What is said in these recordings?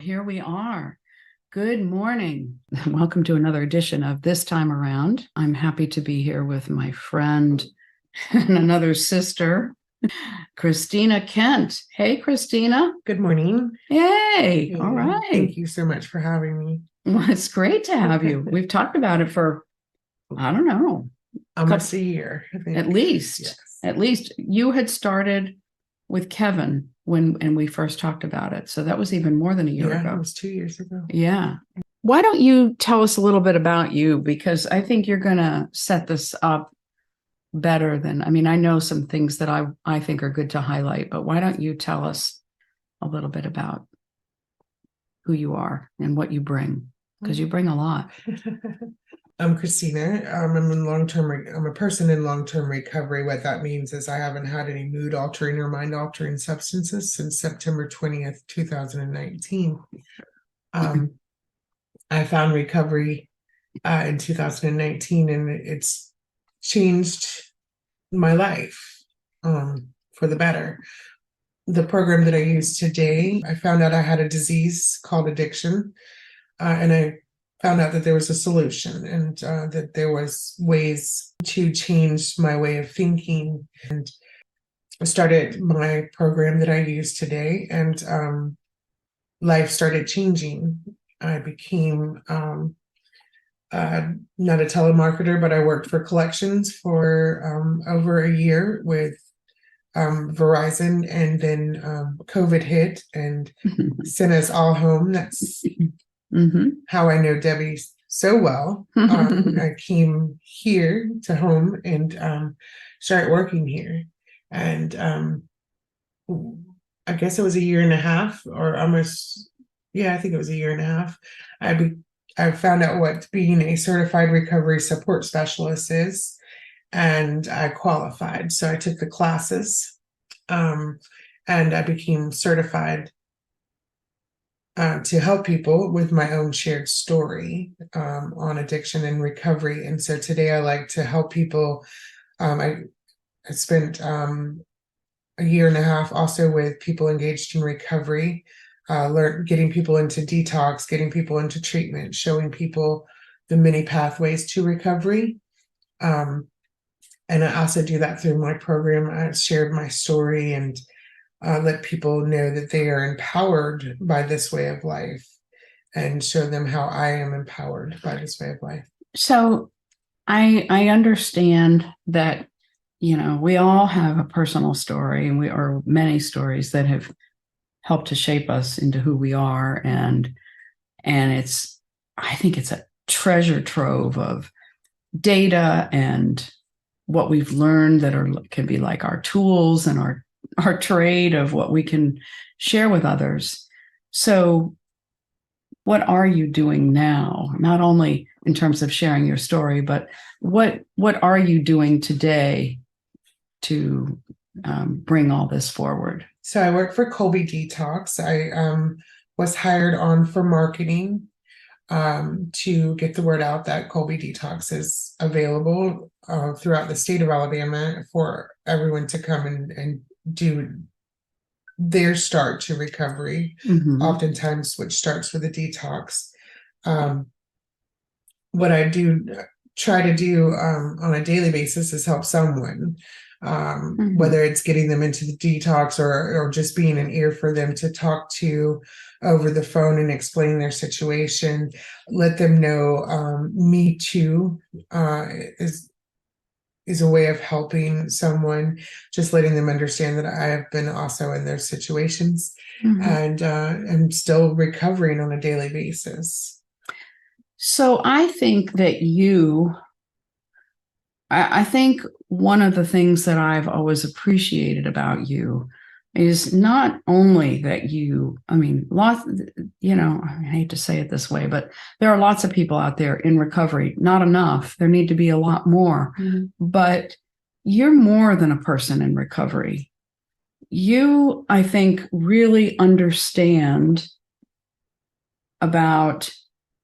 Here we are. Good morning. Welcome to another edition of This Time Around. I'm happy to be here with my friend and another sister, Christina Kent. Hey, Christina. Good morning. Yay. Hey, All right. Thank you so much for having me. Well, it's great to have you. We've talked about it for, I don't know, Almost a year, I think. at least. Yes. At least you had started with Kevin and we first talked about it. So that was even more than a year Yeah, ago. it was 2 years ago. Yeah. Why don't you tell us a little bit about you? Because I think you're going to set this up better than, I know some things that I think are good to highlight, but why don't you tell us a little bit about who you are and what you bring? Because you bring a lot. I'm Christina. I'm a person in long-term recovery. What that means is I haven't had any mood altering or mind altering substances since September 20th, 2019. I found recovery in 2019, and it's changed my life for the better. The program that I use today, I found out I had a disease called addiction, and I found out that there was a solution, and that there was ways to change my way of thinking. And I started my program that I use today, and life started changing. I became not a telemarketer, but I worked for collections for over a year with Verizon, and then COVID hit and sent us all home. That's how I know Debbie so well. I came here to home and started working here, and I guess it was a year and a half, or almost, yeah, I think it was a year and a half. I found out what being a certified recovery support specialist is, and I qualified. So I took the classes, and I became certified to help people with my own shared story on addiction and recovery. And so today I like to help people. I spent a year and a half also with people engaged in recovery, getting people into detox, getting people into treatment, showing people the many pathways to recovery. And I also do that through my program. I shared my story and let people know that they are empowered by this way of life, and show them how I am empowered by this way of life. So I understand that, we all have a personal story, and or many stories that have helped to shape us into who we are. And I think it's a treasure trove of data and what we've learned that can be like our tools and our trade of what we can share with others. So what are you doing now? Not only in terms of sharing your story, but what are you doing today to bring all this forward? So I work for Colby Detox. I was hired on for marketing to get the word out that Colby Detox is available throughout the state of Alabama for everyone to come and do their start to recovery, oftentimes, which starts with a detox. What I do try to do on a daily basis is help someone, whether it's getting them into the detox or just being an ear for them to talk to over the phone and explain their situation. Let them know me too is a way of helping someone, just letting them understand that I have been also in their situations, and am still recovering on a daily basis. So I think that I think one of the things that I've always appreciated about you is not only that lots, I hate to say it this way, but there are lots of people out there in recovery, not enough. There need to be a lot more, but you're more than a person in recovery. You, I think, really understand about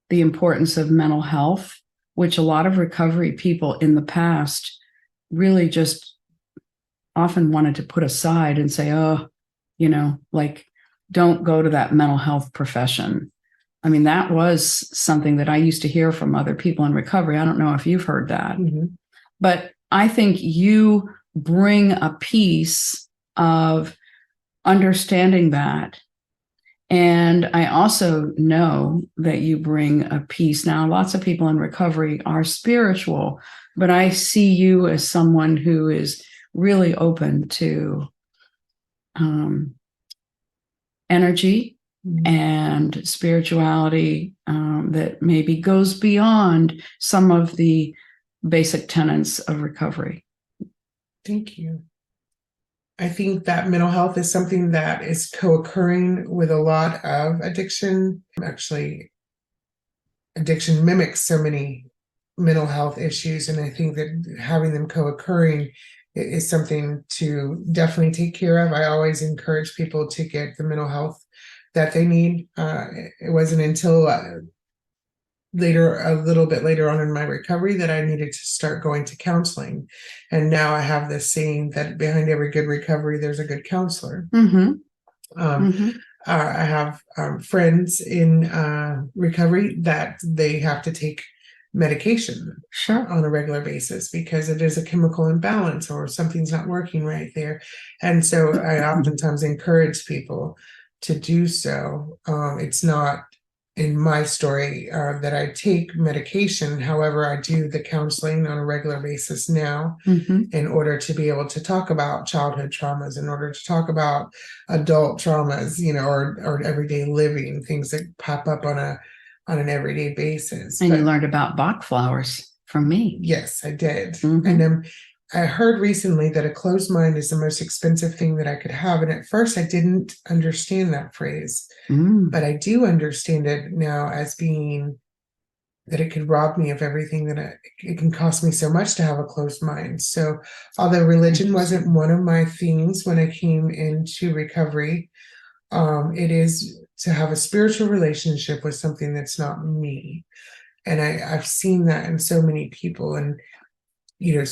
the importance of mental health, which a lot of recovery people in the past really just often wanted to put aside and say, oh, like don't go to that mental health profession. I mean, that was something that I used to hear from other people in recovery. I don't know if you've heard that, but I think you bring a piece of understanding that. And I also know that you bring a piece. Now, lots of people in recovery are spiritual, but I see you as someone who is really open to energy and spirituality that maybe goes beyond some of the basic tenets of recovery. Thank you. I think that mental health is something that is co-occurring with a lot of addiction. Actually, addiction mimics so many mental health issues, and I think that having them co-occurring is something to definitely take care of. I always encourage people to get the mental health that they need. It wasn't until a little bit later on in my recovery, that I needed to start going to counseling. And now I have this saying that behind every good recovery, there's a good counselor. I have friends in recovery that they have to take medication on a regular basis because it is a chemical imbalance or something's not working right there. And so I oftentimes encourage people to do so. It's not in my story that I take medication. However, I do the counseling on a regular basis now in order to be able to talk about childhood traumas, in order to talk about adult traumas, or everyday living, things that pop up on an everyday basis. And you learned about Bach flowers from me. Yes, I did. And I heard recently that a closed mind is the most expensive thing that I could have. And at first I didn't understand that phrase, but I do understand it now as being that it could rob me of everything, that it can cost me so much to have a closed mind. So although religion wasn't one of my things when I came into recovery, it is to have a spiritual relationship with something that's not me. And I've seen that in so many people. And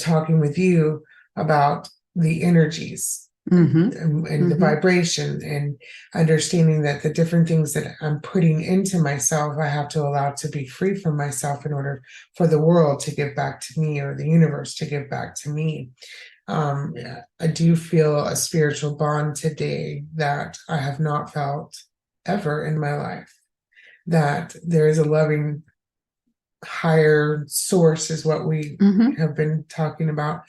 talking with you about the energies and the vibration, and understanding that the different things that I'm putting into myself, I have to allow to be free from myself in order for the world to give back to me, or the universe to give back to me. I do feel a spiritual bond today that I have not felt ever in my life, that there is a loving higher source, is what we have been talking about,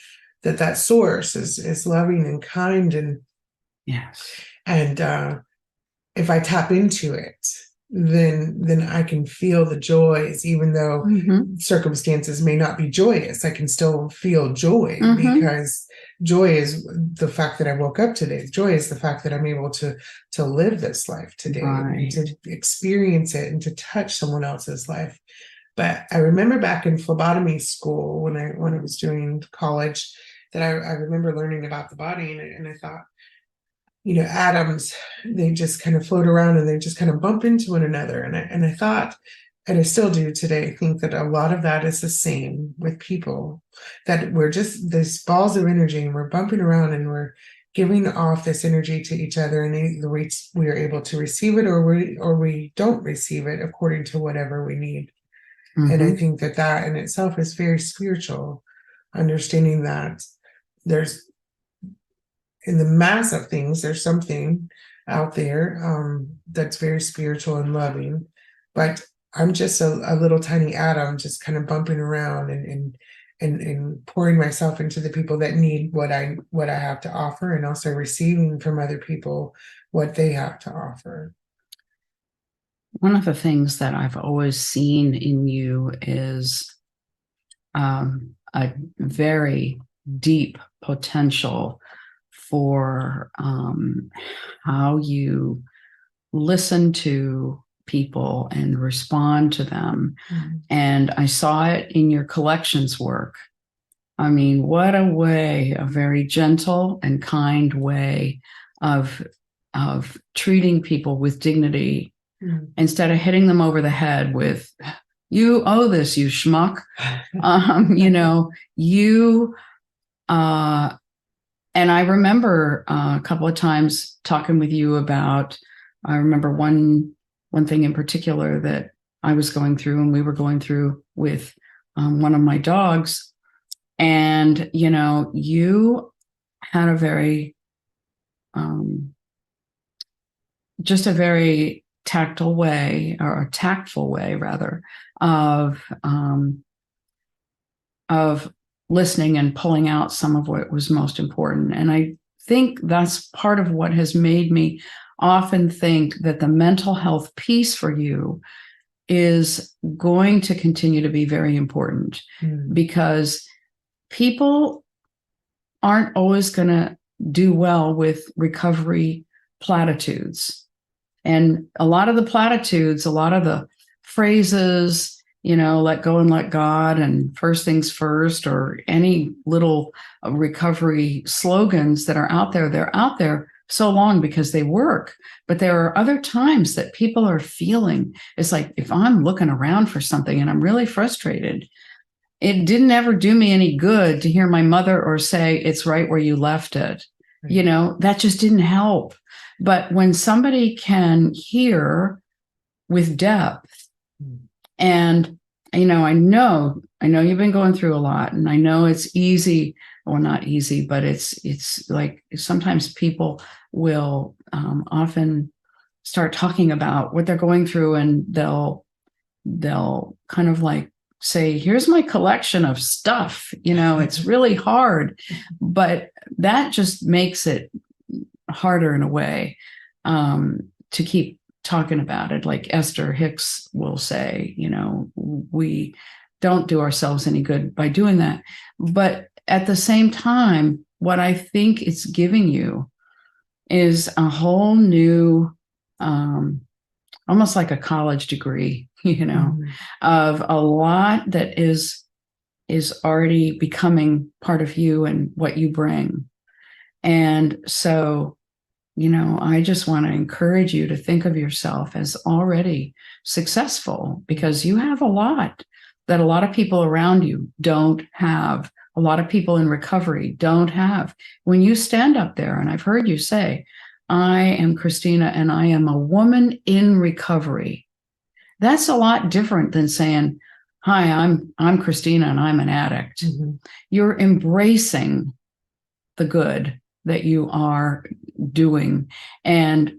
that source is loving and kind, and if I tap into it, then I can feel the joys, even though circumstances may not be joyous. I can still feel joy, because joy is the fact that I woke up today. Joy is the fact that I'm able to live this life today, and to experience it, and to touch someone else's life. But I remember back in phlebotomy school, when I was doing college, that I remember learning about the body, and I thought, atoms, they just kind of float around and they just kind of bump into one another. And I thought, and I still do today, think that a lot of that is the same with people, that we're just these balls of energy, and we're bumping around, and we're giving off this energy to each other, and either we are able to receive it, or we don't receive it, according to whatever we need. And I think that in itself is very spiritual, understanding that there's, in the mass of things, there's something out there that's very spiritual and loving. But I'm just a little tiny atom, just kind of bumping around and pouring myself into the people that need what I have to offer, and also receiving from other people what they have to offer. One of the things that I've always seen in you is a very deep potential for how you listen to people and respond to them. And I saw it in your collections work. I mean, what a way, a very gentle and kind way of treating people with dignity, instead of hitting them over the head with, you owe this, you schmuck. And I remember a couple of times talking with you about I remember one thing in particular that I was going through, and we were going through with one of my dogs. And, you had a very, just a very tactile way, or a tactful way rather, of listening and pulling out some of what was most important. And I think that's part of what has made me often think that the mental health piece for you is going to continue to be very important, because people aren't always going to do well with recovery platitudes. And a lot of the platitudes, a lot of the phrases, let go and let God, and first things first, or any little recovery slogans that are out there, they're out there so long because they work. But there are other times that people are feeling, it's like, if I'm looking around for something and I'm really frustrated, it didn't ever do me any good to hear my mother or say, it's right where you left it. Right. That just didn't help. But when somebody can hear with depth, and, I know you've been going through a lot, and I know it's easy, well, not easy, but it's like sometimes people will often start talking about what they're going through, and they'll kind of like say, here's my collection of stuff. It's really hard, but that just makes it harder in a way to keep talking about it. Like Esther Hicks will say, we don't do ourselves any good by doing that. But at the same time, what I think it's giving you is a whole new, almost like a college degree, of a lot that is already becoming part of you and what you bring. And so, I just want to encourage you to think of yourself as already successful, because you have a lot that a lot of people around you don't have. A lot of people in recovery don't have. When you stand up there, and I've heard you say, I am Christina and I am a woman in recovery. That's a lot different than saying, hi, I'm Christina and I'm an addict. Mm-hmm. You're embracing the good that you are doing. And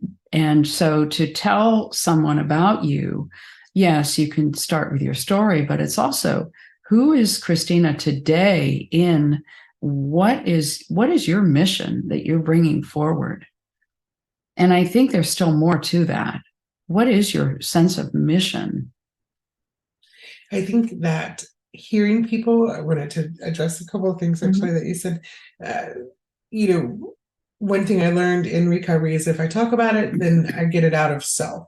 so to tell someone about you, yes, you can start with your story, but it's also, who is Christina today in what is your mission that you're bringing forward? And I think there's still more to that. What is your sense of mission? I think that hearing people, I wanted to address a couple of things actually that you said. One thing I learned in recovery is if I talk about it, then I get it out of self.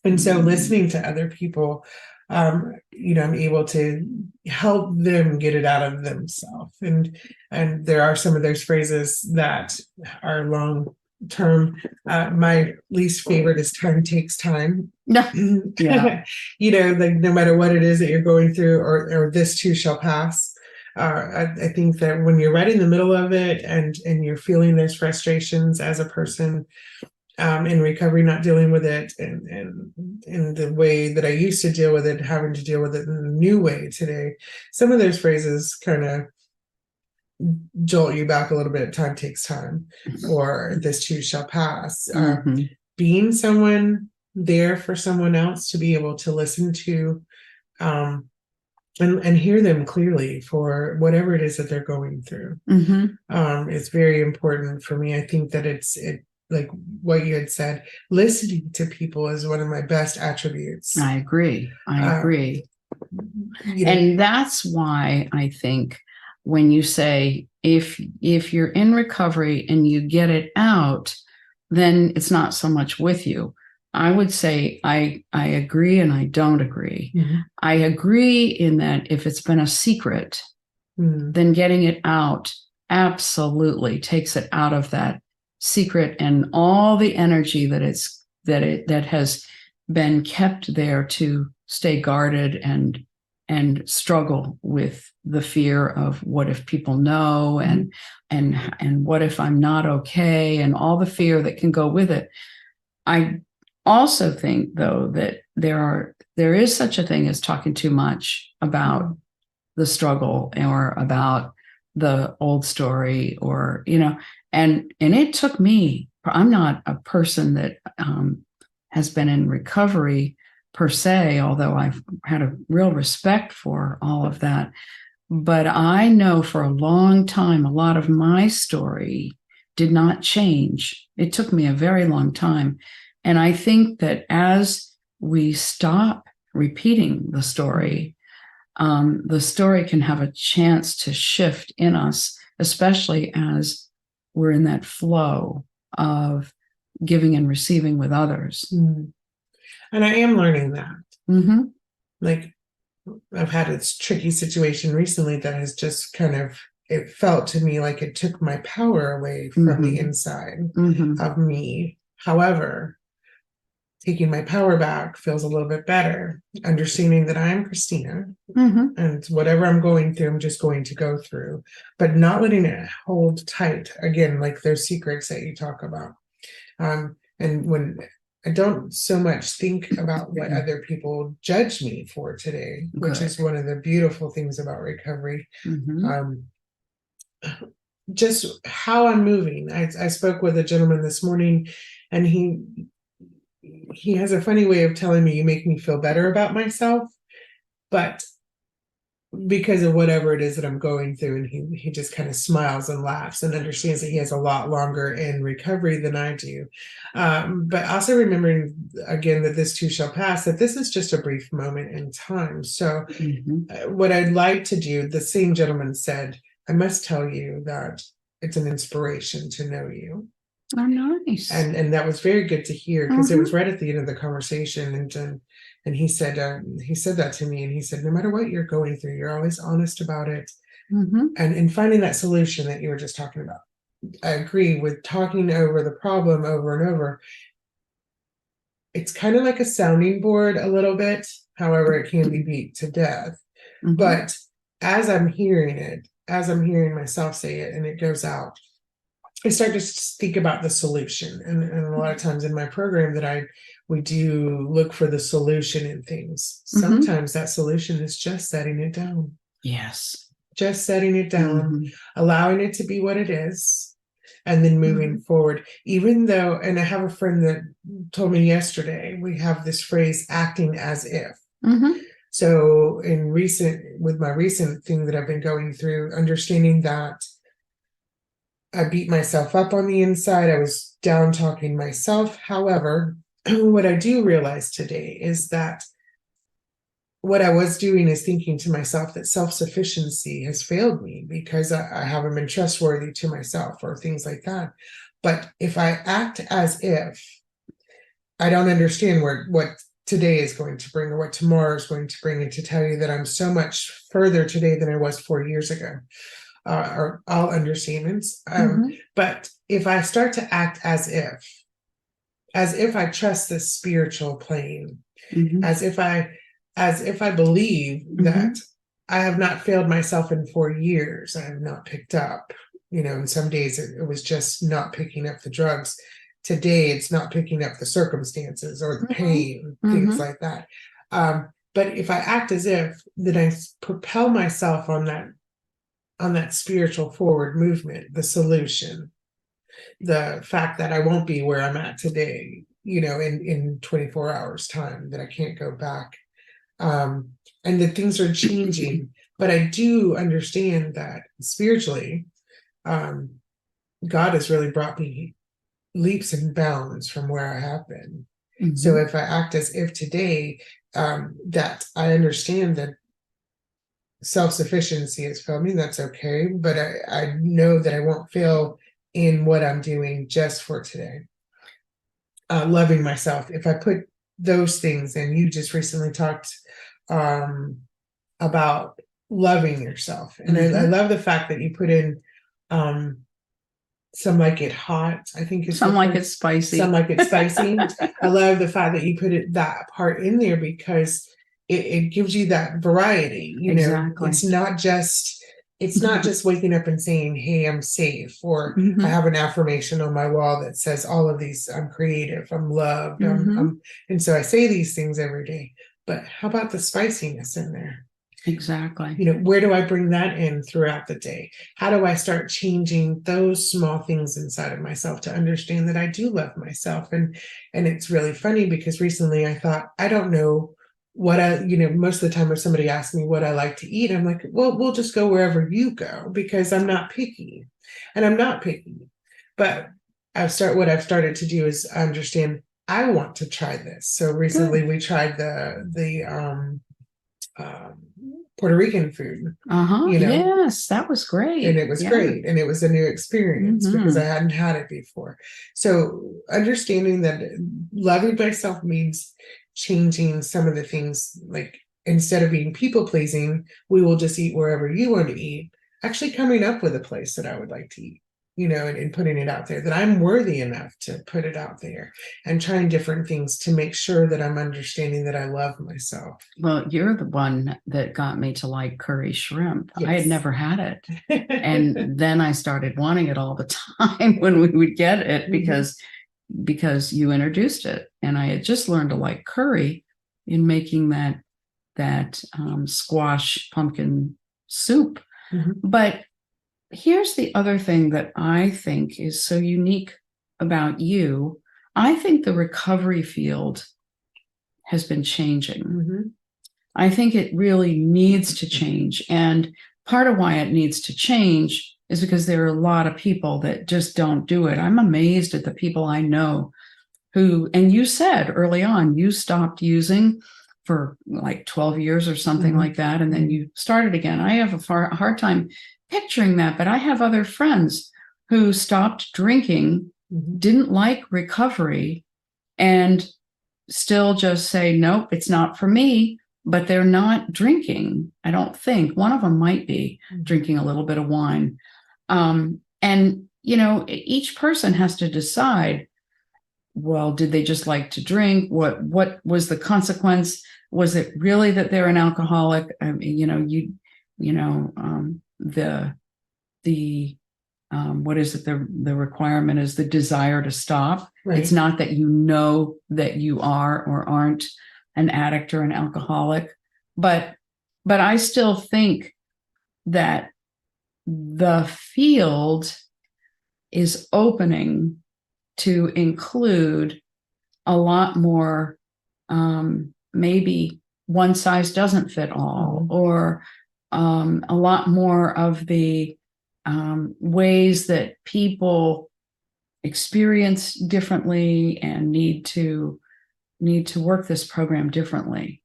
And so listening to other people, I'm able to help them get it out of themselves. And there are some of those phrases that are long term. My least favorite is time takes time. Yeah. Like no matter what it is that you're going through, or this too shall pass. I think that when you're right in the middle of it and you're feeling those frustrations as a person in recovery, not dealing with it and in the way that I used to deal with it, having to deal with it in a new way today, some of those phrases kind of jolt you back a little bit. Time takes time, or this too shall pass. Being someone there for someone else to be able to listen to and hear them clearly for whatever it is that they're going through. It's very important for me. I think that it like what you had said, listening to people is one of my best attributes. I agree. And that's why I think when you say, if you're in recovery and you get it out, then it's not so much with you. I would say I agree and I don't agree. I agree in that if it's been a secret, then getting it out absolutely takes it out of that secret, and all the energy that has been kept there to stay guarded and struggle with the fear of what if people know, and what if I'm not okay, and all the fear that can go with it. I also think, though, that there is such a thing as talking too much about the struggle or about the old story, or and it took me. I'm not a person that has been in recovery per se, although I've had a real respect for all of that. But I know for a long time, a lot of my story did not change. It took me a very long time. And I think that as we stop repeating the story can have a chance to shift in us, especially as we're in that flow of giving and receiving with others. And I am learning that. Mm-hmm. Like, I've had a tricky situation recently that has just it felt to me like it took my power away from the inside of me. However, taking my power back feels a little bit better, understanding that I am Christina, and whatever I'm going through, I'm just going to go through, but not letting it hold tight. Again, like those secrets that you talk about. And when I don't so much think about what other people judge me for today, which is one of the beautiful things about recovery. Just how I'm moving. I spoke with a gentleman this morning, and he has a funny way of telling me, you make me feel better about myself, but because of whatever it is that I'm going through, and he just kind of smiles and laughs and understands that he has a lot longer in recovery than I do. But also remembering again that this too shall pass, that this is just a brief moment in time. So what I'd like to do, the same gentleman said, I must tell you that it's an inspiration to know you. Oh, nice. And that was very good to hear, because it was right at the end of the conversation, and he said that to me, and he said, no matter what you're going through, you're always honest about it, and finding that solution that you were just talking about. I agree with talking over the problem over and over. It's kind of like a sounding board a little bit, however it can be beat to death. But as I'm hearing it, as I'm hearing myself say it, and it goes out, I start to think about the solution. And a lot of times in my program that we do look for the solution in things. Sometimes that solution is just setting it down. Yes. Just setting it down, allowing it to be what it is, and then moving forward. Even though, and I have a friend that told me yesterday, we have this phrase, acting as if. So with my recent thing that I've been going through, understanding that I beat myself up on the inside. I was down talking myself. However, what I do realize today is that what I was doing is thinking to myself that self-sufficiency has failed me because I haven't been trustworthy to myself or things like that. But if I act as if I don't understand what today is going to bring or what tomorrow is going to bring, and to tell you that I'm so much further today than I was 4 years ago. Are all understatements. But if I start to act as if I trust this spiritual plane, as if I believe that I have not failed myself in 4 years, I have not picked up, and some days it was just not picking up the drugs. Today it's not picking up the circumstances or the pain, things like that. But if I act as if, then I propel myself on that spiritual forward movement, the solution, the fact that I won't be where I'm at today, in 24 hours time, that I can't go back, and that things are changing. But I do understand that spiritually, God has really brought me leaps and bounds from where I have been. So if I act as if today, that I understand that self-sufficiency has failed me, that's okay. But I know that I won't fail in what I'm doing just for today. Loving myself. If I put those things, and you just recently talked about loving yourself. And I love the fact that you put in some like it hot, I think some like it's spicy. Some like it's spicy. I love the fact that you put that part in there, because it gives you that variety. Exactly. It's not just it's not just waking up and saying, hey, I'm safe, or I Mhm. have an affirmation on my wall that says all of these, I'm creative, I'm loved, Mhm. and so I say these things every day. But how about the spiciness in there? Exactly. Where do I bring that in throughout the day? How do I start changing those small things inside of myself to understand that I do love myself? And it's really funny because recently I thought, I don't know what most of the time if somebody asks me what I like to eat, I'm like, well, we'll just go wherever you go because I'm not picky. And I'm not picky. But what I've started to do is understand I want to try this. So recently Good. we tried the Puerto Rican food, Uh-huh. you know, Yes, that was and great. it was Yeah. great. And it was a new experience because I Mhm. hadn't had it before. So understanding that loving myself means changing some of the things, like instead of being people pleasing, we will just eat wherever you want to eat, actually coming up with a place that I would like to eat. And putting it out there that I'm worthy enough to put it out there and trying different things to make sure that I'm understanding that I love myself. Well, you're the one that got me to like curry shrimp. I had Yes. never had it. And then I started wanting it all the time when we would get it Mhm. because you introduced it. And I had just learned to like curry in making that squash pumpkin soup. Mhm. But here's the other thing that I think is so unique about you. I think the recovery field has been changing. Mhm. I think it really needs to change. And part of why it needs to change is because there are a lot of people that just don't do it. I'm amazed at the people I know who, and you said early on, you stopped using for like 12 years or something Mhm. like that. And then you started again. I have a hard time picturing that, but I have other friends who stopped drinking, Mhm. didn't like recovery, and still just say, nope, it's not for me, but they're not drinking. I don't think one of them might be Mhm. drinking a little bit of wine. And each person has to decide, well, did they just like to drink? What was the consequence? Was it really that they're an alcoholic? I mean, the what is it? The requirement is the desire to stop. It's Right. not that you know that you are or aren't an addict or an alcoholic, but I still think that the field is opening to include a lot more, maybe one size doesn't fit all, Mhm. or a lot more of the ways that people experience differently and need to work this program differently.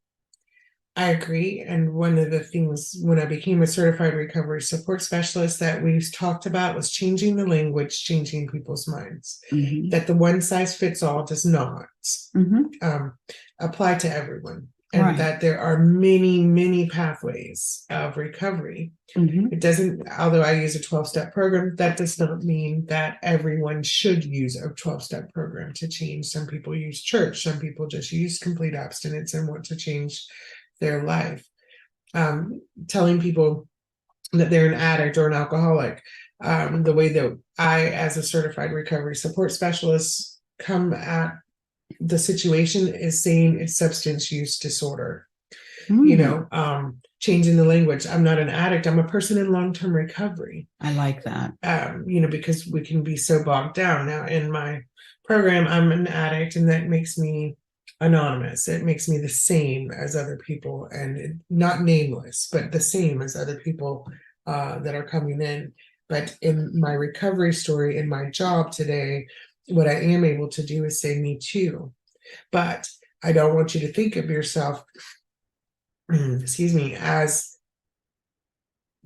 I agree. And one of the things when I became a certified recovery support specialist that we talked about was changing the language, changing people's minds. Mm-hmm. That the one size fits all does not Mm-hmm. um, apply to everyone. And Right. that there are many, many pathways of recovery. Mm-hmm. It doesn't, although I use a 12-step program, that does not mean that everyone should use a 12-step program to change. Some people use church, some people just use complete abstinence and want to change their life. Telling people that they're an addict or an alcoholic, the way that I, as a certified recovery support specialist, come at the situation is saying it's substance use disorder. Mm, Changing the language. I'm not an addict. I'm a person in long-term recovery. I like that. Because we can be so bogged down. Now, in my program, I'm an addict, and that makes me anonymous. It makes me the same as other people, and not nameless, but the same as other people that are coming in. But in my recovery story, in my job today, what I am able to do is say, me too. But I don't want you to think of yourself, excuse me, as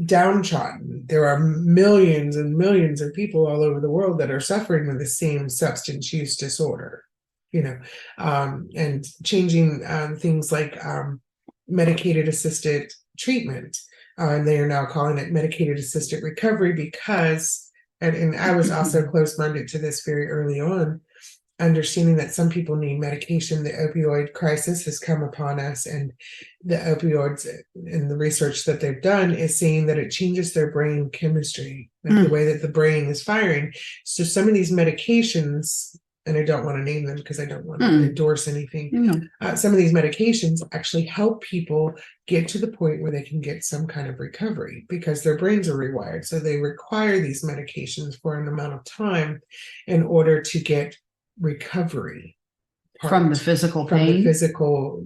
downtrodden. There are millions and millions of people all over the world that are suffering with the same substance use disorder, and changing things like medicated assisted treatment. And they are now calling it medicated assisted recovery because, and I was also close minded to this very early on, understanding that some people need medication. The opioid crisis has come upon us, and the opioids and the research that they've done is saying that it changes their brain chemistry, like the way that the brain is firing. So some of these medications, and I don't want to name them because I don't want to endorse anything. Some of these medications actually help people get to the point where they can get some kind of recovery because their brains are rewired. So they require these medications for an amount of time in order to get recovery from the physical pain, from the physical,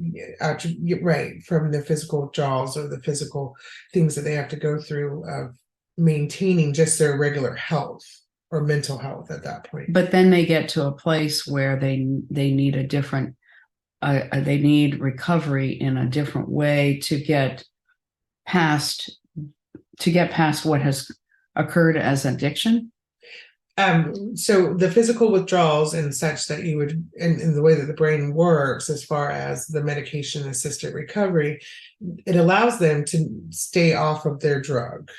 right, from the physical jaws or the physical things that they have to go through of maintaining just their regular health or mental health at that point. But then they get to a place where they need a different, they need recovery in a different way to get past what has occurred as addiction. So the physical withdrawals and such that you would, in the way that the brain works, as far as the medication assisted recovery, it allows them to stay off of their drug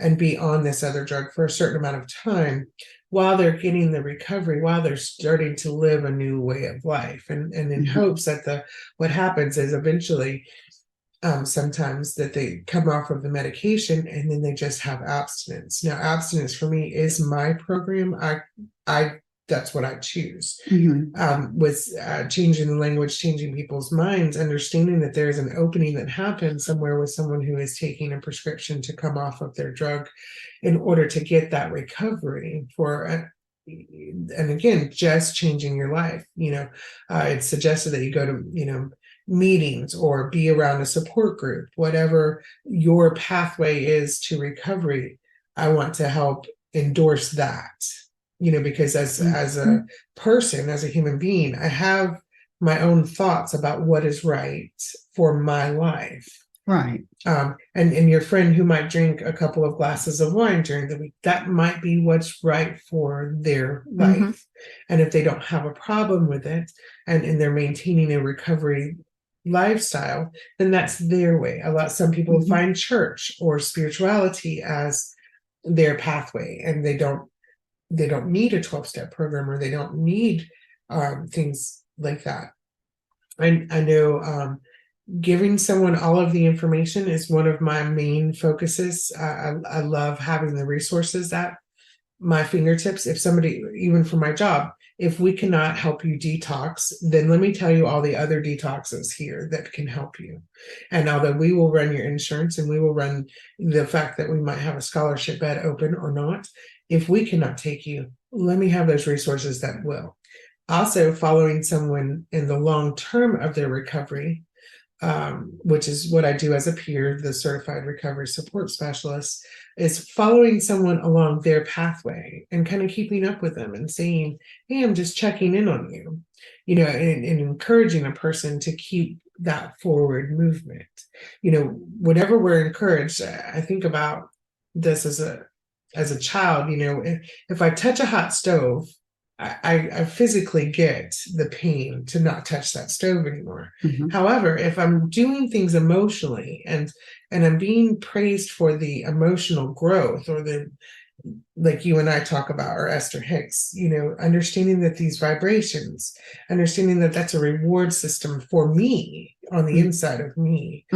and be on this other drug for a certain amount of time while they're getting the recovery, while they're starting to live a new way of life, and in hopes that what happens is eventually sometimes that they come off of the medication and then they just have abstinence. Now, abstinence for me is my program. I that's what I choose. With changing the language, changing people's minds, understanding that there's an opening that happens somewhere with someone who is taking a prescription to come off of their drug in order to get that recovery for and again, just changing your life. It's suggested that you go to, meetings or be around a support group, whatever your pathway is to recovery. I want to help endorse that, because as a person, as a human being, I have my own thoughts about what is right for my life. Right. And your friend who might drink a couple of glasses of wine during the week, that might be what's right for their life. And if they don't have a problem with it and they're maintaining a recovery lifestyle, then that's their way. Some people find church or spirituality as their pathway, and they don't need a 12-step program, or they don't need things like that. I know giving someone all of the information is one of my main focuses. I love having the resources at my fingertips. If somebody, even for my job, if we cannot help you detox, then let me tell you all the other detoxes here that can help you. And although we will run your insurance and we will run the fact that we might have a scholarship bed open or not, if we cannot take you, let me have those resources that will. Also, following someone in the long term of their recovery, which is what I do as a peer, the certified recovery support specialist, is following someone along their pathway and kind of keeping up with them and saying, hey, I'm just checking in on you, and encouraging a person to keep that forward movement. Whenever we're encouraged, I think about this as a child, if I touch a hot stove, I physically get the pain to not touch that stove anymore. However, if I'm doing things emotionally and I'm being praised for the emotional growth, or like you and I talk about, or Esther Hicks, understanding that these vibrations, understanding that that's a reward system for me on the inside of me,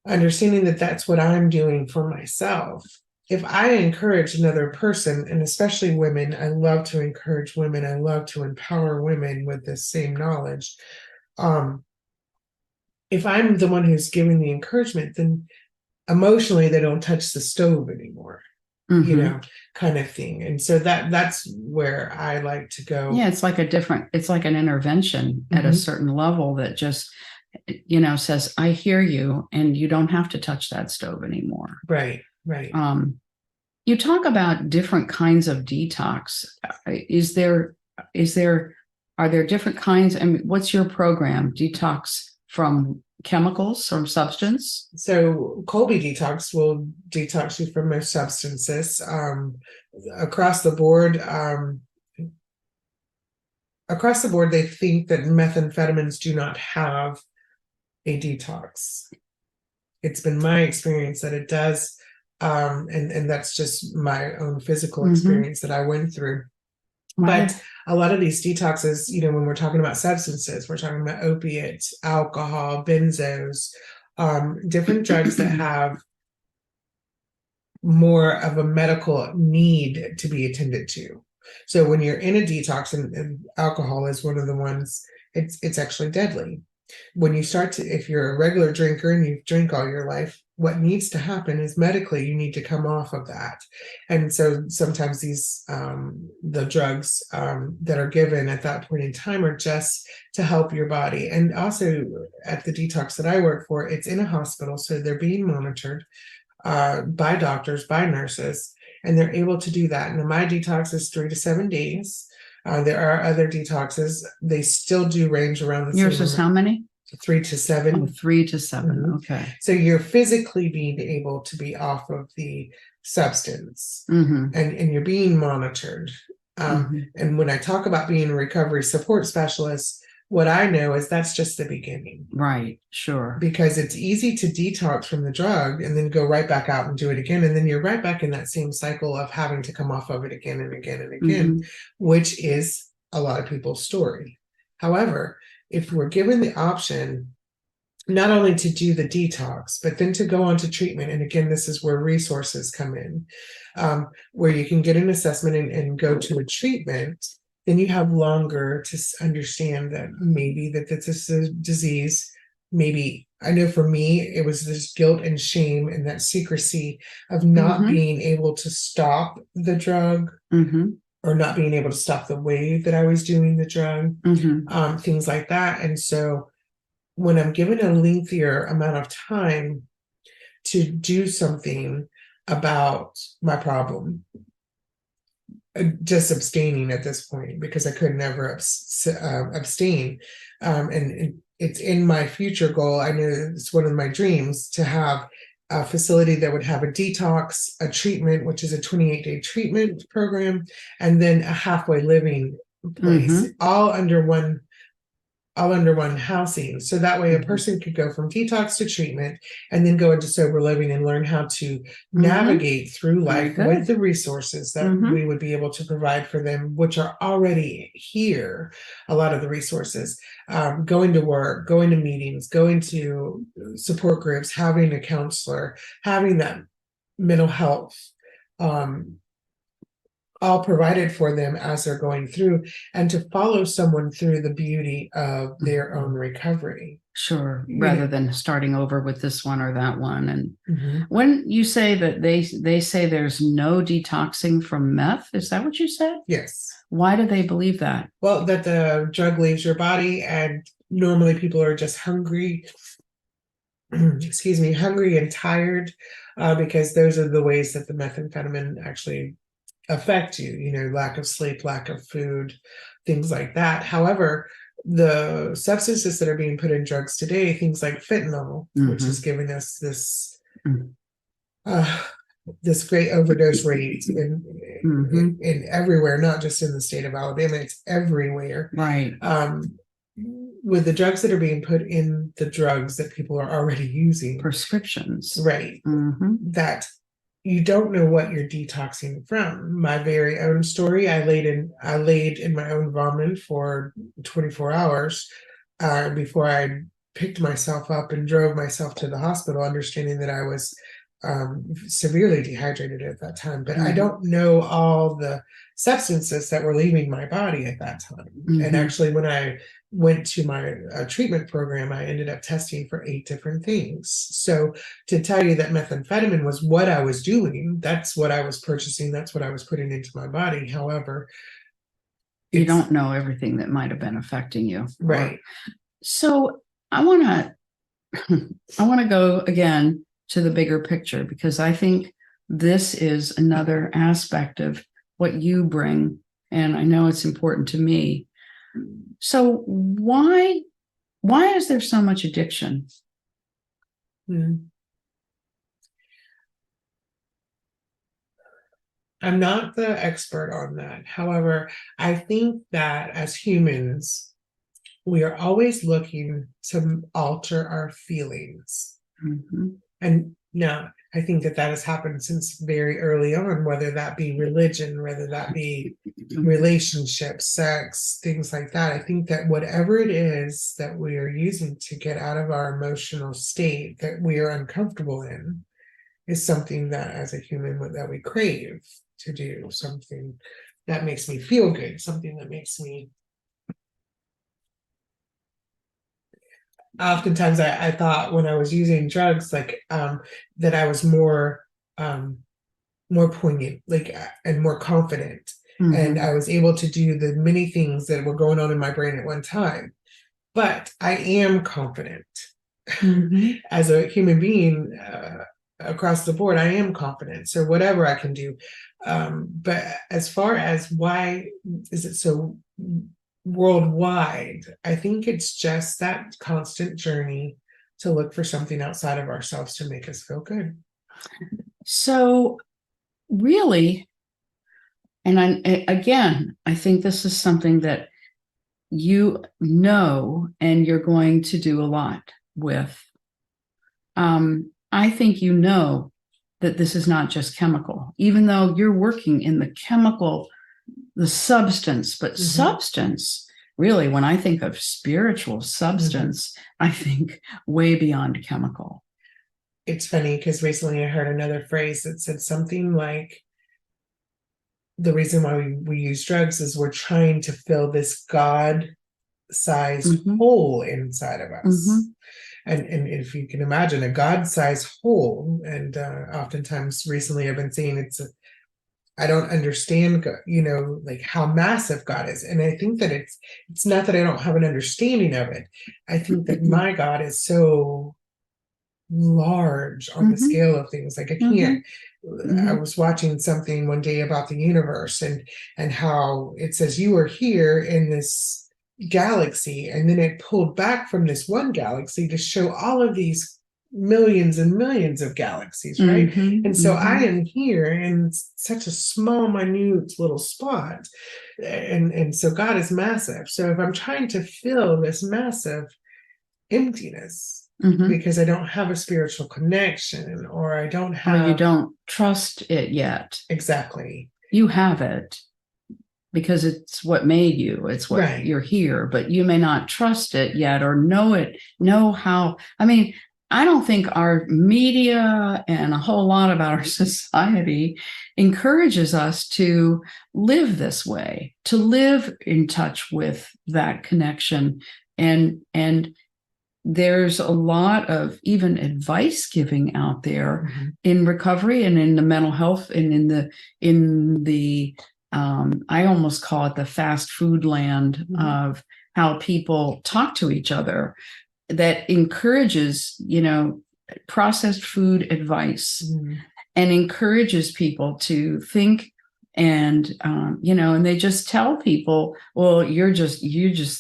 understanding that that's what I'm doing for myself. If I encourage another person, and especially women, I love to encourage women. I love to empower women with this same knowledge. If I'm the one who's giving the encouragement, then emotionally they don't touch the stove anymore, kind of thing. And so that's where I like to go. Yeah, it's like an intervention at a certain level that just, says, I hear you, and you don't have to touch that stove anymore. Right. You talk about different kinds of detox. Are there different kinds? I mean, what's your program? Detox from chemicals, from substance? So Colby Detox will detox you from most substances. Across the board, they think that methamphetamines do not have a detox. It's been my experience that it does. And that's just my own physical experience that I went through. But a lot of these detoxes, when we're talking about substances, we're talking about opiates, alcohol, benzos, different drugs that have more of a medical need to be attended to. So when you're in a detox, and alcohol is one of the ones, it's actually deadly. When you start to, if you're a regular drinker and you've drank all your life, what needs to happen is medically you need to come off of that. And so sometimes these the drugs that are given at that point in time are just to help your body. And also at the detox that I work for, it's in a hospital, so they're being monitored by doctors, by nurses, and they're able to do that. Now, my detox is 3 to 7 days. There are other detoxes. They still do range around the Yours same. is how many? 3 to 7. Oh, 3 to 7. Okay. So you're physically being able to be off of the substance, and you're being monitored. And when I talk about being a recovery support specialist, what I know is that's just the beginning. Right. Sure. Because it's easy to detox from the drug and then go right back out and do it again. And then you're right back in that same cycle of having to come off of it again and again and again, which is a lot of people's story. However, if we're given the option not only to do the detox, but then to go on to treatment, and again, this is where resources come in, where you can get an assessment and go to a treatment, then you have longer to understand that maybe that this is a disease. Maybe, I know for me, it was this guilt and shame and that secrecy of not being able to stop the drug, or not being able to stop the way that I was doing the drug, things like that. And so when I'm given a lengthier amount of time to do something about my problem, just abstaining at this point, because I could never abstain. And it's in my future goal. I know it's one of my dreams to have a facility that would have a detox, a treatment, which is a 28-day treatment program, and then a halfway living place, all under one housing. So that way a person could go from detox to treatment and then go into sober living and learn how to navigate through life with the resources that we would be able to provide for them, which are already here. A lot of the resources, going to work, going to meetings, going to support groups, having a counselor, having that mental health, all provided for them as they're going through, and to follow someone through the beauty of their own recovery. Sure. Rather than starting over with this one or that one. And when you say that they say there's no detoxing from meth, is that what you said? Yes. Why do they believe that? Well, that the drug leaves your body, and normally people are just hungry, hungry and tired, because those are the ways that the methamphetamine actually affect you, lack of sleep, lack of food, things like that. However, the substances that are being put in drugs today, things like fentanyl, which is giving us this this great overdose rate in everywhere, not just in the state of Alabama, it's everywhere. Right. With the drugs that are being put in the drugs that people are already using, prescriptions, right? That you don't know what you're detoxing from. My very own story, I laid in my own vomit for 24 hours before I picked myself up and drove myself to the hospital, understanding that I was severely dehydrated at that time. But I don't know all the substances that were leaving my body at that time. And actually, when I went to my treatment program, I ended up testing for 8 different things. So to tell you that methamphetamine was what I was doing, that's what I was purchasing, that's what I was putting into my body. However, you don't know everything that might have been affecting you. Right. So I want to go again to the bigger picture, because I think this is another aspect of what you bring, and I know it's important to me. So why is there so much addiction? I'm not the expert on that. However, I think that as humans, we are always looking to alter our feelings. And No, I think that has happened since very early on, whether that be religion, whether that be relationships, sex, things like that. I think that whatever it is that we are using to get out of our emotional state that we are uncomfortable in is something that as a human that we crave to do, something that makes me feel good, something that makes me. Oftentimes I thought when I was using drugs, like that I was more poignant, like and more confident. And I was able to do the many things that were going on in my brain at one time. But I am confident as a human being across the board. I am confident. So whatever I can do. But as far as why is it so worldwide, I think it's just that constant journey to look for something outside of ourselves to make us feel good. So really, and again, I think this is something that you know, and you're going to do a lot with. I think you know that this is not just chemical, even though you're working in the chemical, the substance, but substance, really, when I think of spiritual substance, I think way beyond chemical. It's funny because recently I heard another phrase that said something like, the reason why we use drugs is we're trying to fill this God-sized hole inside of us. And if you can imagine a God-sized hole, and oftentimes recently I've been saying I don't understand, like how massive God is. And I think that it's not that I don't have an understanding of it. I think that my God is so large on the scale of things. Like I can't. I was watching something one day about the universe and how it says you are here in this galaxy, and then it pulled back from this one galaxy to show all of these millions and millions of galaxies, right? And so I am here in such a small, minute little spot, and so God is massive. So if I'm trying to fill this massive emptiness because I don't have a spiritual connection, or I don't have, or you don't trust it yet. Exactly. You have it because it's what made you. It's what you're here, but you may not trust it yet or know how. I mean, I don't think our media and a whole lot about our society encourages us to live this way, to live in touch with that connection. And there's a lot of even advice giving out there in recovery and in the mental health and in the I almost call it the fast food land of how people talk to each other, that encourages, processed food advice and encourages people to think and, and they just tell people, well, you're just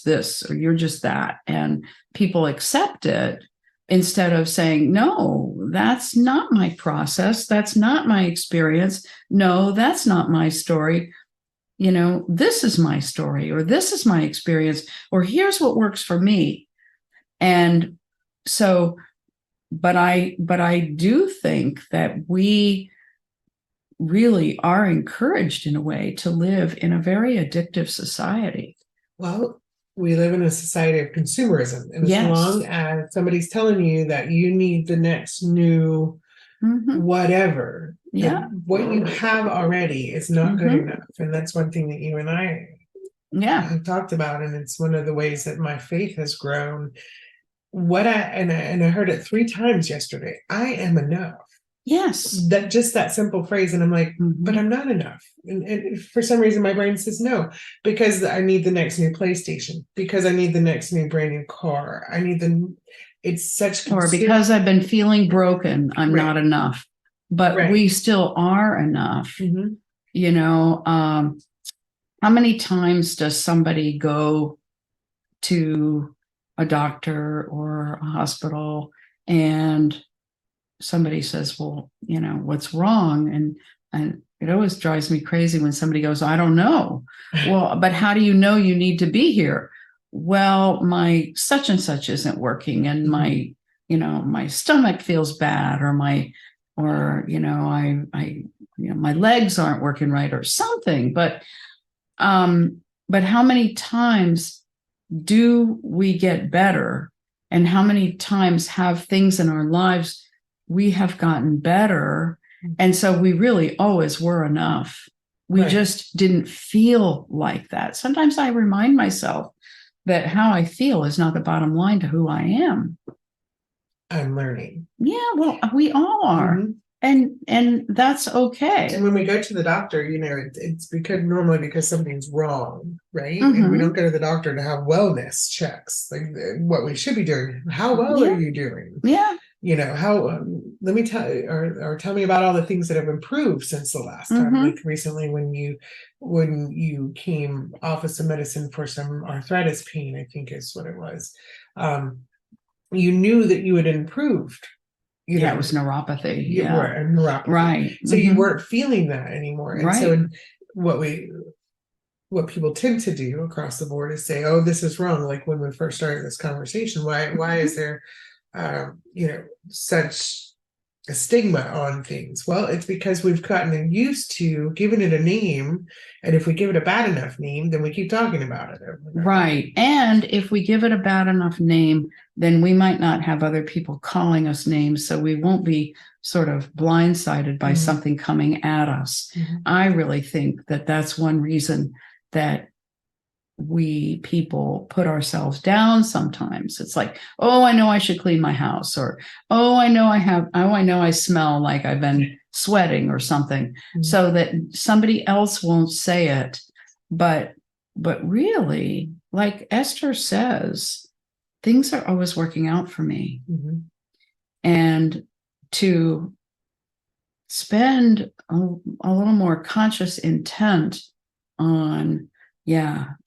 this, or you're just that. And people accept it instead of saying, no, that's not my process. That's not my experience. No, that's not my story. This is my story, or this is my experience, or here's what works for me. And so, but I do think that we really are encouraged in a way to live in a very addictive society. Well, we live in a society of consumerism. And as long as somebody's telling you that you need the next new whatever, what you have already is not good enough. And that's one thing that you and I have talked about. And it's one of the ways that my faith has grown. And I heard it 3 times yesterday. I am enough. Yes. That simple phrase. And I'm like, but I'm not enough. And for some reason, my brain says no, because I need the next new PlayStation, because I need the next new brand new car. It's such. Or because I've been feeling broken, I'm not enough. But we still are enough. How many times does somebody go to a doctor or a hospital and somebody says, well, what's wrong? And it always drives me crazy when somebody goes, I don't know. Well, but how do you know you need to be here? Well, my such and such isn't working, and my, my stomach feels bad, or my legs aren't working right or something. But how many times do we get better? And how many times have things in our lives we have gotten better? And so we really always were enough. We Right. just didn't feel like that. Sometimes I remind myself that how I feel is not the bottom line to who I am. I'm learning. Yeah, well, we all are. Mhm. And that's okay. And when we go to the doctor, it's because something's wrong, right? And we don't go to the doctor to have wellness checks, like what we should be doing. How well are you doing? Yeah. How let me tell you, or tell me about all the things that have improved since the last time. Like recently, when you came off of some medicine for some arthritis pain, I think is what it was. You knew that you had improved. It was neuropathy. You were a neuropathy. Right. So you weren't feeling that anymore. And so Right. what people tend to do across the board is say, oh, this is wrong. Like when we first started this conversation, why is there such a stigma on things? Well, it's because we've gotten used to giving it a name, and if we give it a bad enough name, then we keep talking about it. Right. And if we give it a bad enough name, then we might not have other people calling us names, so we won't be sort of blindsided by something coming at us. I really think that that's one reason that we people put ourselves down sometimes. It's like, oh, I know I should clean my house, or I know I smell like I've been sweating or something, so that somebody else won't say it. But really, like Esther says, things are always working out for me. And to spend a little more conscious intent on,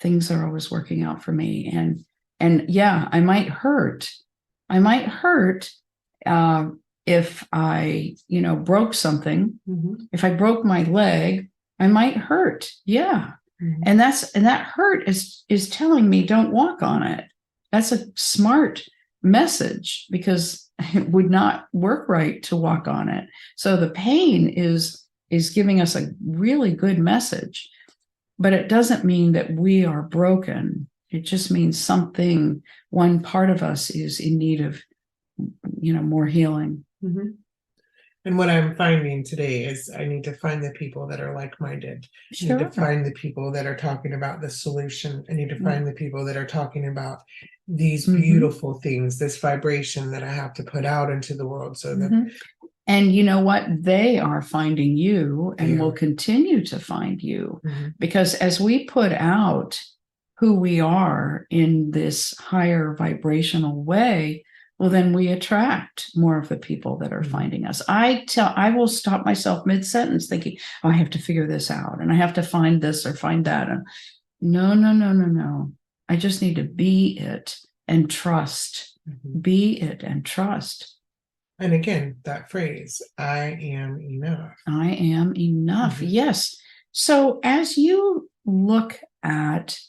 things are always working out for me. And I might hurt. If I, broke something. If I broke my leg, I might hurt. Yeah. And that hurt is telling me don't walk on it. That's a smart message, because it would not work right to walk on it. So the pain is giving us a really good message, but it doesn't mean that we are broken. It just means one part of us is in need of, more healing. And what I'm finding today is I need to find the people that are like-minded. I need to find the people that are talking about the solution. I need to find the people that are talking about these beautiful things, this vibration that I have to put out into the world. So that and you know what? They are finding you and will continue to find you, because as we put out who we are in this higher vibrational way, well, then we attract more of the people that are finding us. I will stop myself mid-sentence thinking, oh, I have to figure this out, and I have to find this or find that. And no. I just need to be it and trust. Be it and trust. And again, that phrase, I am enough. I am enough. Yes. So as you look at,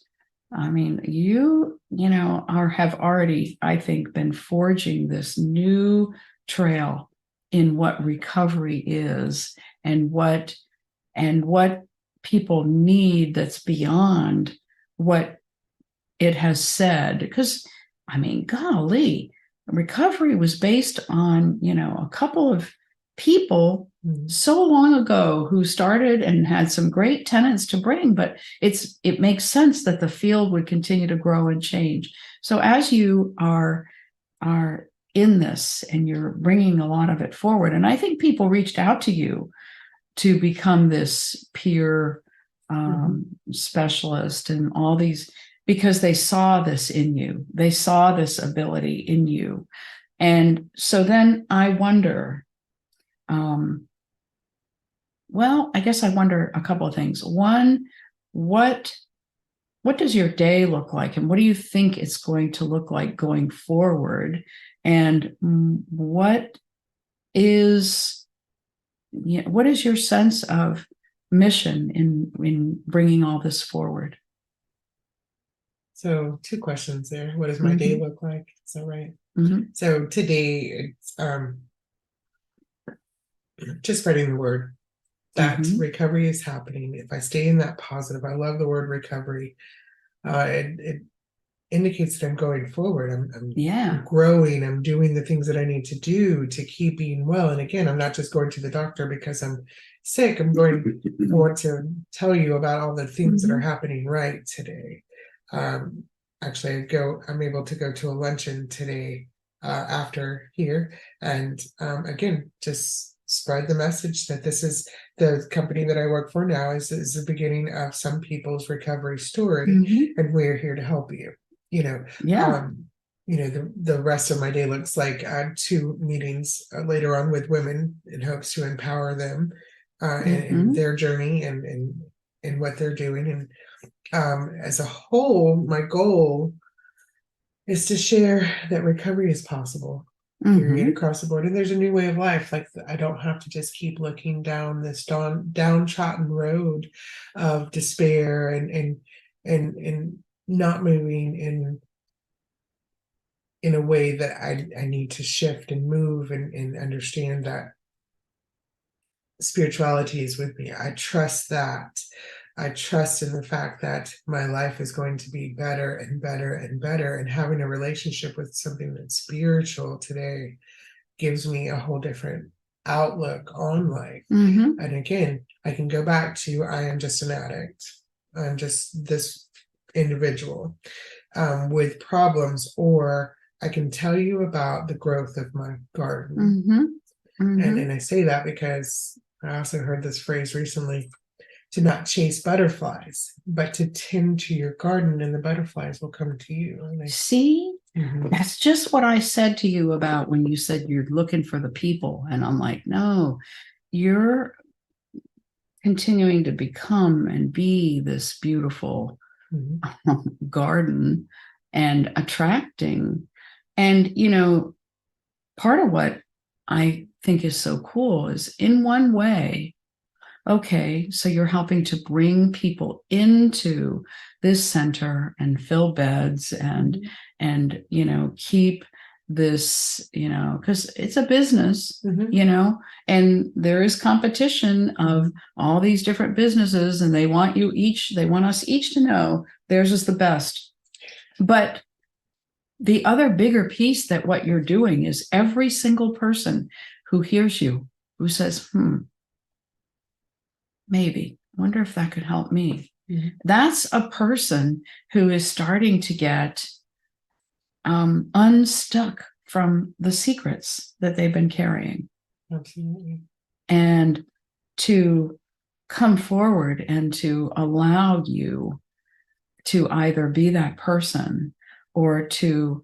you have already, I think, been forging this new trail in what recovery is, and what people need that's beyond what it has said. Because, golly, recovery was based on, a couple of people so long ago who started and had some great tenets to bring, but it makes sense that the field would continue to grow and change. So as you are in this and you're bringing a lot of it forward, and I think people reached out to you to become this peer specialist and all these, because they saw this in you. They saw this ability in you. And so then I wonder, I guess I wonder a couple of things. One, what does your day look like? And what do you think it's going to look like going forward? And what is your sense of mission in bringing all this forward? So 2 questions there. What does my day look like? Is that right? Mhm. So today it's just spreading the word that Mhm. recovery is happening. If I stay in that positive, I love the word recovery. It indicates that I'm going forward. I'm Yeah. growing. I'm doing the things that I need to do to keep being well. And again, I'm not just going to the doctor because I'm sick. I want to tell you about all the things that are Mhm. happening right today. Um, Actually, I'm able to go to a luncheon today after here, and again, just spread the message that this is the company that I work for now is the beginning of some people's recovery story, Mhm. and we're here to help you. You know, Yeah. the rest of my day looks like 2 meetings later on with women in hopes to empower them in Mhm. their journey and what they're doing. And as a whole, my goal is to share that recovery is possible, period, Mhm. across the board. And there's a new way of life. Like I don't have to just keep looking down this downtrodden road of despair and not moving in a way that I need to shift and move and understand that spirituality is with me. I trust that. I trust in the fact that my life is going to be better and better and better. And having a relationship with something that's spiritual today gives me a whole different outlook on life. Mhm. And again, I can go back to I am just an addict. I'm just this individual with problems, or I can tell you about the growth of my garden. Mhm. And Mhm. I say that because I also heard this phrase recently, to not chase butterflies, but to tend to your garden and the butterflies will come to you. See, Mhm. that's just what I said to you about when you said you're looking for the people. And I'm like, no, you're continuing to become and be this beautiful Mhm. garden and attracting. And, part of what I think is so cool is in one way, okay, so you're helping to bring people into this center and fill beds and keep this, because it's a business, Mhm. and there is competition of all these different businesses, and they want us each to know theirs is the best. But the other bigger piece that what you're doing is every single person who hears you, who says, maybe, I wonder if that could help me. Mhm. That's a person who is starting to get unstuck from the secrets that they've been carrying Absolutely. and to come forward and to allow you to either be that person or to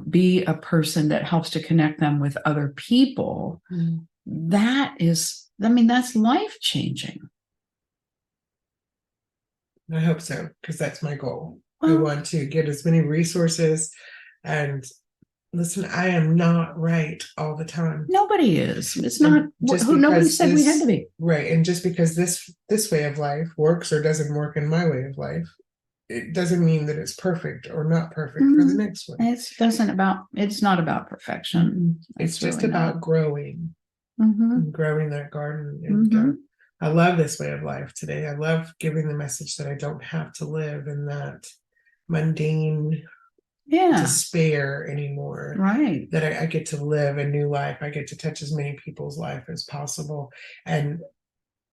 be a person that helps to connect them with other people. Mhm. That's life changing. I hope so, because that's my goal. I Well, want to get as many resources and listen, I am not right all the time. nobody is. It's not And just who nobody because said we had to be. right, and just because this way of life works or doesn't work in my way of life, it doesn't mean that it's perfect or not perfect for the next one. It's not about perfection. It's It's just really not. about growing Mm-hmm. and growing that garden. And Mm-hmm. I love this way of life today. I love giving the message that I don't have to live in that mundane Yeah. despair anymore. Right. That I get to live a new life. I get to touch as many people's life as possible. And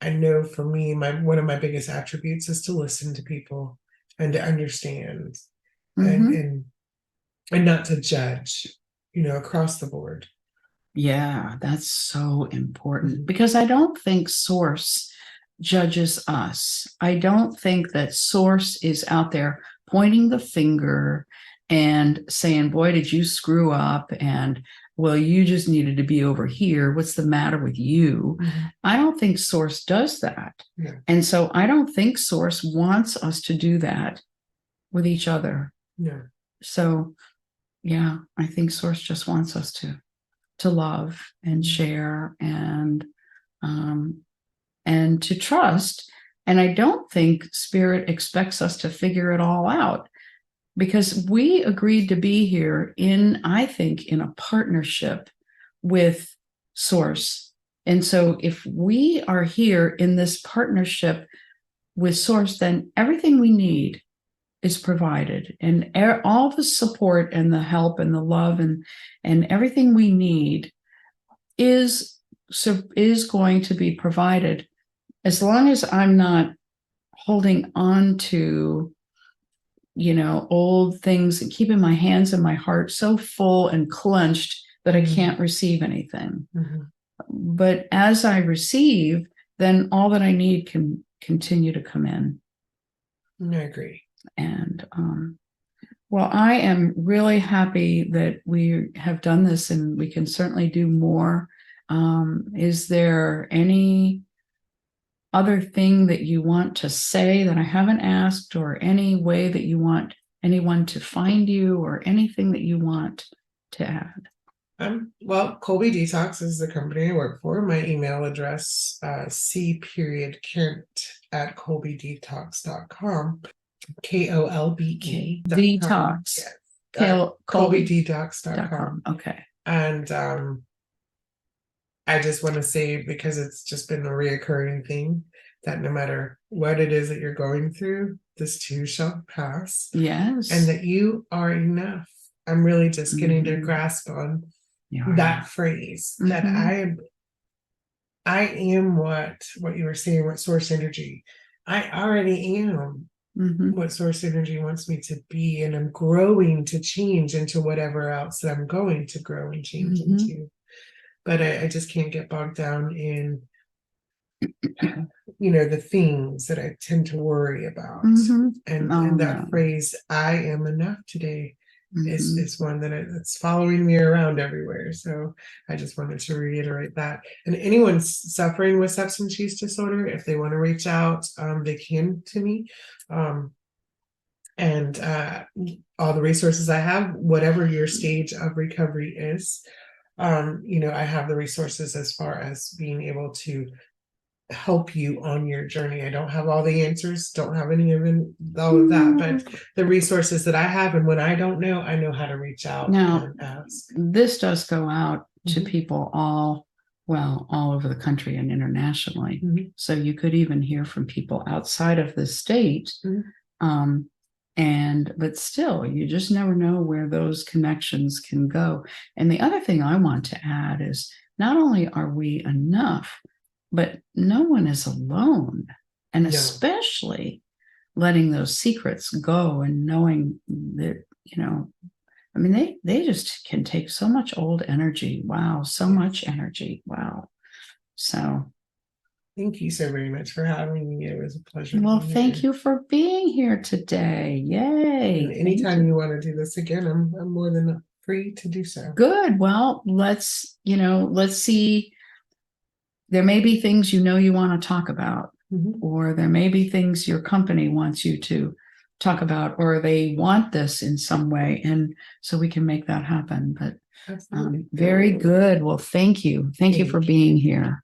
I know for me, one of my biggest attributes is to listen to people and to understand and Mm-hmm. and and not to judge, across the board. Yeah, that's so important Mhm. because I don't think Source judges us. I don't think that Source is out there pointing the finger and saying, boy, did you screw up? And well, you just needed to be over here. What's the matter with you? Mhm. I don't think Source does that. Yeah. And so I don't think Source wants us to do that with each other. Yeah. So, yeah, I think Source just wants us to love and share um, and to trust. And I don't think Spirit expects us to figure it all out. because we agreed to be here I think, in a partnership with Source. And so if we are here in this partnership with Source, then everything we need is provided, and all the support and the help and the love and everything we need is going to be provided, as long as I'm not holding on to old things and keeping my hands and my heart so full and clenched that I can't receive anything. Mm-hmm. But as I receive, then all that I need can continue to come in. I agree. And well, I am really happy that we have done this, and we can certainly do more. Is there any other thing that you want to say that I haven't asked, or any way that you want anyone to find you, or anything that you want to add? Well, Colby Detox is the company I work for. My email address, c.kent@colbydetox.com. KOLBE. Detox. Yes. ColbyDetox.com. colbydetox.com. Okay. And I just want to say, because it's just been a reoccurring thing, that no matter what it is that you're going through, this too shall pass. Yes. And that you are enough. I'm really just getting to grasp on that phrase, that I am what you were saying, what source energy. I already am what source energy wants me to be, and I'm growing to change into whatever else that I'm going to grow and change into. But I just can't get bogged down in the things that I tend to worry about. And that phrase, I am enough today, is one that's following me around everywhere. So I just wanted to reiterate that. And anyone suffering with substance use disorder, if they want to reach out, they can to me. And all the resources I have, whatever your stage of recovery is, I have the resources as far as being able to help you on your journey. I don't have all the answers, don't have any of all of that, but the resources that I have, and when I don't know, I know how to reach out and ask. This does go out to people all over the country and internationally. So you could even hear from people outside of the state. But still, you just never know where those connections can go. And the other thing I want to add is, not only are we enough, but no one is alone. And especially letting those secrets go, and knowing that, they just can take so much old energy. Wow. So much energy. Wow. So thank you so very much for having me. It was a pleasure. Well, thank you for being here today. Yay. And anytime you want to do this again, I'm more than free to do so. Good. Well, let's see. There may be things you want to talk about, or there may be things your company wants you to talk about, or they want this in some way. And so we can make that happen. But very good. Well, thank you. Thank you for being here.